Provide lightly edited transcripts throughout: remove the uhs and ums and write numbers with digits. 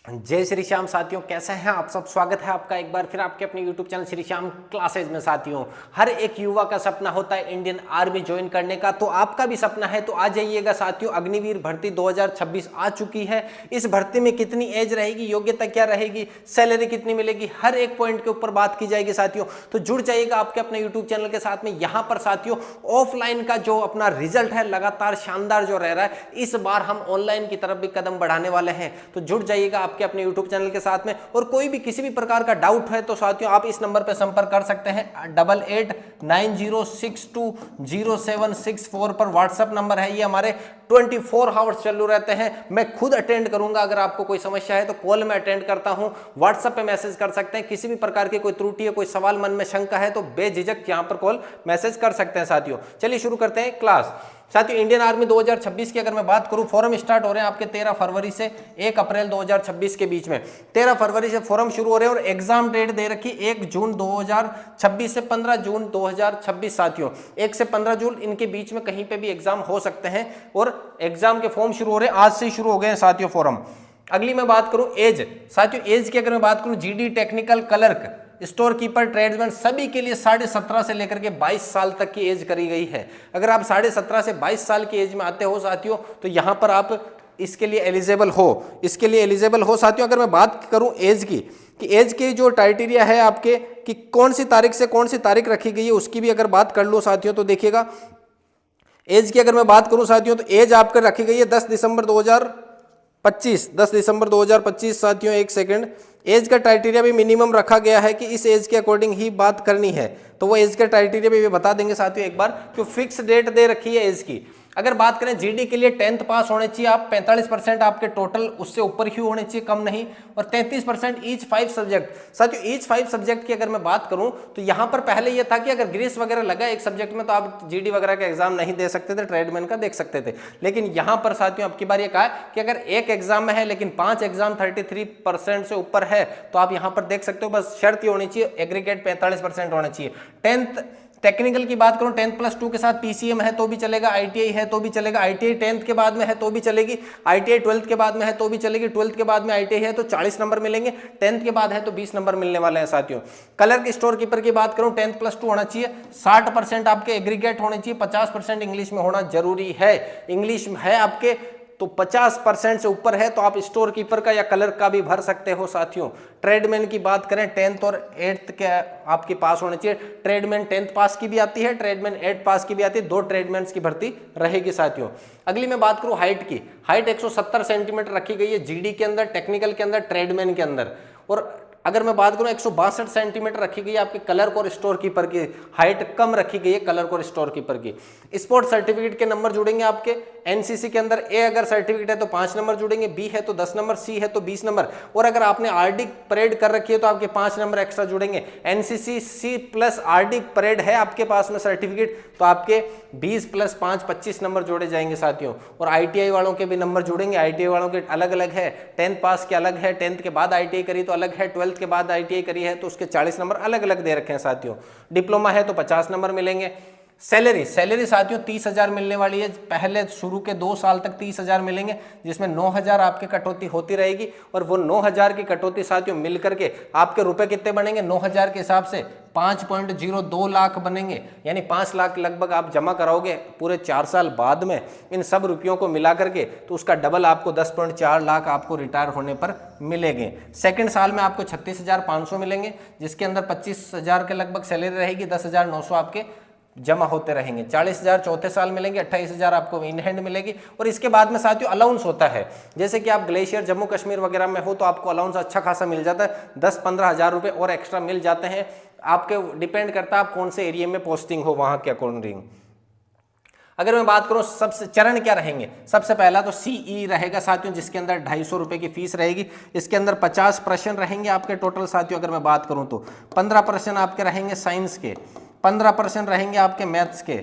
जय श्री श्याम साथियों, कैसे हैं आप सब। स्वागत है आपका एक बार फिर आपके अपने YouTube channel Shri Shyam classes में। साथियों, हर एक युवा का सपना होता है इंडियन आर्मी ज्वाइन करने का, तो आपका भी सपना है तो आ जाइएगा साथियों। अग्निवीर भर्ती 2026 आ चुकी है। इस भर्ती में कितनी एज रहेगी, योग्यता क्या रहेगी, सैलरी कितनी मिलेगी, हर एक पॉइंट के ऊपर बात की जाएगी साथियों। तो जुड़ जाइएगा आपके अपने यूट्यूब चैनल के साथ में। यहाँ पर साथियों ऑफलाइन का जो अपना रिजल्ट है लगातार शानदार जो रह रहा है, इस बार हम ऑनलाइन की तरफ भी कदम बढ़ाने वाले हैं। तो जुड़ जाइएगा आपके अपने यूट्यूब चैनल के साथ में। और कोई भी किसी भी प्रकार का डाउट है तो साथियों आप इस नंबर पर संपर्क कर सकते हैं। 8890620764 पर व्हाट्सएप नंबर है। ये हमारे 24 आवर्स चालू रहते हैं। मैं खुद अटेंड करूंगा। अगर आपको कोई समस्या है तो कॉल में अटेंड करता हूं। व्हाट्सएप पे मैसेज कर सकते हैं। किसी भी प्रकार की कोई त्रुटि है, कोई सवाल मन में शंका है तो बेझिझक यहां पर कॉल मैसेज कर सकते हैं साथियों। चलिए शुरू करते हैं क्लास। साथियों, इंडियन आर्मी 2026 की अगर मैं बात करूं, फॉर्म स्टार्ट हो रहे हैं आपके 13 फरवरी से 1 अप्रैल 2026 के बीच में। 13 फरवरी से फॉर्म शुरू हो रहे हैं और एग्जाम डेट दे रखी 1 जून 2026 से 15 जून 2026 साथियों। 1 से 15 जून इनके बीच में कहीं पे भी एग्जाम हो सकते हैं और एग्जाम के फॉर्म शुरू हो रहे हैं। आज से ही शुरू हो गए हैं साथियों फॉर्म। अगली मैं बात करूं एज। साथियों एज की अगर मैं बात करूं, GD, technical, clerk, store keeper, tradesman सभी के लिए 17.5 से लेकर के 22 साल तक की एज करी गई है। अगर आप 17.5 से 22 साल की एज में आते हो साथियों तो यहां पर आप इसके लिए एलिजिबल हो, इसके लिए एलिजिबल हो साथियों। अगर मैं बात करूं एज की, कि एज की जो क्राइटेरिया है आपके कि कौन सी तारीख से कौन सी तारीख रखी गई है, उसकी भी अगर बात कर लो साथियों तो देखिएगा एज की अगर मैं बात करूं साथियों तो एज आपका रखी गई है 10 दिसंबर 2025 साथियों। एक सेकंड, एज का क्राइटेरिया भी मिनिमम रखा गया है कि इस एज के अकॉर्डिंग ही बात करनी है। तो वो एज का क्राइटेरिया भी बता देंगे साथियों एक बार, क्यों फिक्स डेट दे रखी है एज की। अगर बात करें जीडी के लिए 10th पास होने चाहिए आप, 45% आपके टोटल उससे ऊपर ही होने चाहिए, कम नहीं। और 33% ईच 5 सब्जेक्ट। साथियों ईच 5 सब्जेक्ट की अगर मैं बात करूं तो यहां पर पहले यह था कि अगर ग्रीस वगैरह लगा एक सब्जेक्ट में तो आप जीडी वगैरह का एग्जाम नहीं दे सकते थे, ट्रेडमैन का देख सकते थे। लेकिन यहां पर साथियों अब की बार ये कहा है कि अगर एक एग्जाम में है लेकिन 5 एग्जाम 33% से ऊपर है तो आप यहां पर देख सकते हो। बस शर्त ये होनी चाहिए एग्रीगेट 45% होना चाहिए। 10th टेक्निकल की बात करूं, 10+2 के साथ पीसीएम है तो भी चलेगा, आईटीआई है तो भी चलेगा, आईटीआई 10th के बाद में है तो भी चलेगी, आईटीआई 12th के बाद में है तो भी चलेगी, 12th के बाद में आईटीआई है तो 40 नंबर मिलेंगे, 10th के बाद है तो 20 नंबर मिलने वाले हैं साथियों। क्लर्क स्टोर कीपर की बात करूं, 10+2 होना चाहिए, 60% आपके एग्रीगेट होने चाहिए, 50% इंग्लिश में होना जरूरी है। इंग्लिश है आपके तो 50% से ऊपर है तो आप स्टोर कीपर का या क्लर्क का भी भर सकते हो साथियों। ट्रेडमैन की बात करें, 10th और 8th के आपके पास होने चाहिए। ट्रेडमैन 10th पास की भी आती है, ट्रेडमैन 8th पास की भी आती है, 2 ट्रेडमैन की भर्ती रहेगी साथियों। अगली मैं बात करूं हाइट की, हाइट 170 सेंटीमीटर रखी गई है जीडी के अंदर, टेक्निकल के अंदर, ट्रेडमैन के अंदर। और अगर मैं बात करूं 162 सेंटीमीटर रखी गई है आपके क्लर्क और स्टोर कीपर की, हाइट कम रखी गई है क्लर्क और स्टोर कीपर की। स्पोर्ट सर्टिफिकेट के नंबर जुड़ेंगे आपके एनसीसी के अंदर। ए अगर सर्टिफिकेट है तो 5 नंबर जुड़ेंगे, बी है तो 10 नंबर, सी है तो 20 नंबर, और अगर आपने आरडी परेड कर रखी है तो आपके 5 नंबर एक्स्ट्रा जुड़ेंगे। NCC C plus RD parade है आपके पास में सर्टिफिकेट तो आपके 20 + 5 25 नंबर जोड़े जाएंगे साथियों। और आईटीआई वालों के भी नंबर जुड़ेंगे। आईटीआई वालों के अलग अलग है, 10th पास के अलग है, 10th के बाद आईटीआई करी तो अलग है, 12th के बाद आईटीआई करी है तो उसके 40 नंबर अलग अलग दे रखे हैं साथियों। डिप्लोमा है तो 50 नंबर मिलेंगे। सैलरी साथियों 30,000 मिलने वाली है। पहले शुरू के 2 साल तक 30,000 मिलेंगे, जिसमें 9,000 आपके कटौती होती रहेगी। और वो 9,000 की कटौती साथियों मिलकर के आपके रुपए कितने बनेंगे, 9,000 के हिसाब से 5.02 लाख बनेंगे। यानी 5 लाख लगभग आप जमा कराओगे पूरे 4 साल बाद में इन सब रुपयों को मिला करके, तो उसका डबल आपको 10.4 लाख आपको रिटायर होने पर मिलेंगे। सेकंड साल में आपको 36,500 मिलेंगे, जिसके अंदर 25,000 के लगभग सैलरी रहेगी, 10,900 आपके जमा होते रहेंगे। 40,000 चौथे साल मिलेंगे, 28,000 आपको इन हैंड मिलेगी। और इसके बाद में साथियों अलाउंस होता है, जैसे कि आप ग्लेशियर जम्मू कश्मीर वगैरह में हो तो आपको अलाउंस अच्छा खासा मिल जाता है, 10-15 हज़ार रुपये और एक्स्ट्रा मिल जाते हैं। आपके डिपेंड करता है आप कौन से एरिया में पोस्टिंग हो वहाँ के अकॉर्डिंग। अगर मैं बात करूं सबसे चरण क्या रहेंगे, सबसे पहला तो सीई रहेगा साथियों, जिसके अंदर 250 रुपये की फीस रहेगी। इसके अंदर 50 प्रश्न रहेंगे आपके टोटल साथियों। अगर मैं बात करूं तो 15 प्रश्न आपके रहेंगे साइंस के, 15% रहेंगे आपके मैथ्स के,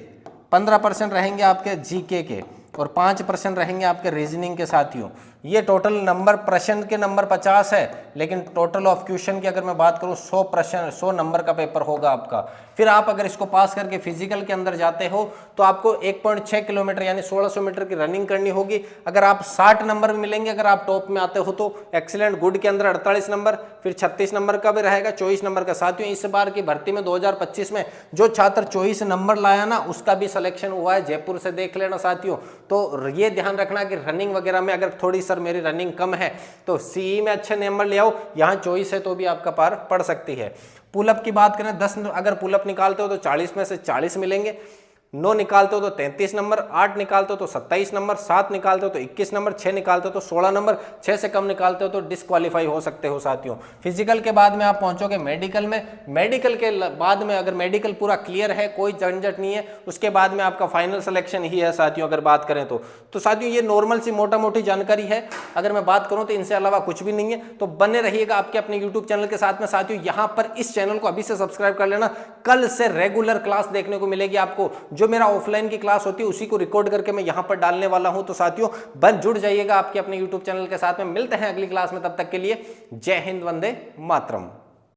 15% रहेंगे आपके जीके के, और 5% रहेंगे आपके रीजनिंग के साथियों। ये टोटल नंबर प्रश्न के नंबर 50 है, लेकिन टोटल ऑफ क्वेश्चन की अगर मैं बात करूं 100 प्रश्न 100 नंबर का पेपर होगा आपका। फिर आप अगर इसको पास करके फिजिकल के अंदर जाते हो तो आपको 1.6 किलोमीटर यानी 1600 मीटर की रनिंग करनी होगी। अगर आप 60 नंबर मिलेंगे अगर आप टॉप में आते हो तो। एक्सीलेंट गुड के अंदर 48 नंबर, फिर 36 नंबर का भी रहेगा, 24 नंबर का। साथियों इस बार की भर्ती में 2025 में जो छात्र 24 नंबर लाया ना उसका भी सिलेक्शन हुआ है, जयपुर से देख लेना साथियों। तो ये ध्यान रखना कि रनिंग वगैरह में अगर थोड़ी सर मेरी रनिंग कम है तो सीई में अच्छे नंबर ले आओ, यहाँ 24 है तो भी आपका पार पड़ सकती है। पुलअप की बात करें 10 अगर पुलअप निकालते हो तो 40 में से 40 मिलेंगे, 9 निकालते हो तो 33 नंबर, 8 निकालते हो तो 27 नंबर, 7 निकालते हो तो 21 नंबर, 6 निकालते हो तो 16 नंबर, 6 से कम निकालते हो तो डिस्क्वालीफाई हो सकते हो साथियों। फिजिकल के बाद में आप पहुंचोगे मेडिकल में, मेडिकल के बाद में अगर मेडिकल पूरा क्लियर है, कोई झंझट नहीं है, उसके बाद में आपका फाइनल सिलेक्शन ही है साथियों अगर बात करें तो साथियों ये नॉर्मल सी मोटा मोटी जानकारी है। अगर मैं बात करूं तो इनसे अलावा कुछ भी नहीं है। तो बने रहिएगा आपके अपने यूट्यूब चैनल के साथ में साथियों। यहां पर इस चैनल को अभी से सब्सक्राइब कर लेना, कल से रेगुलर क्लास देखने को मिलेगी आपको। जो मेरा ऑफलाइन की क्लास होती है उसी को रिकॉर्ड करके मैं यहां पर डालने वाला हूं। तो साथियों बन जुड़ जाइएगा आपके अपने यूट्यूब चैनल के साथ में। मिलते हैं अगली क्लास में, तब तक के लिए जय हिंद, वंदे मातरम।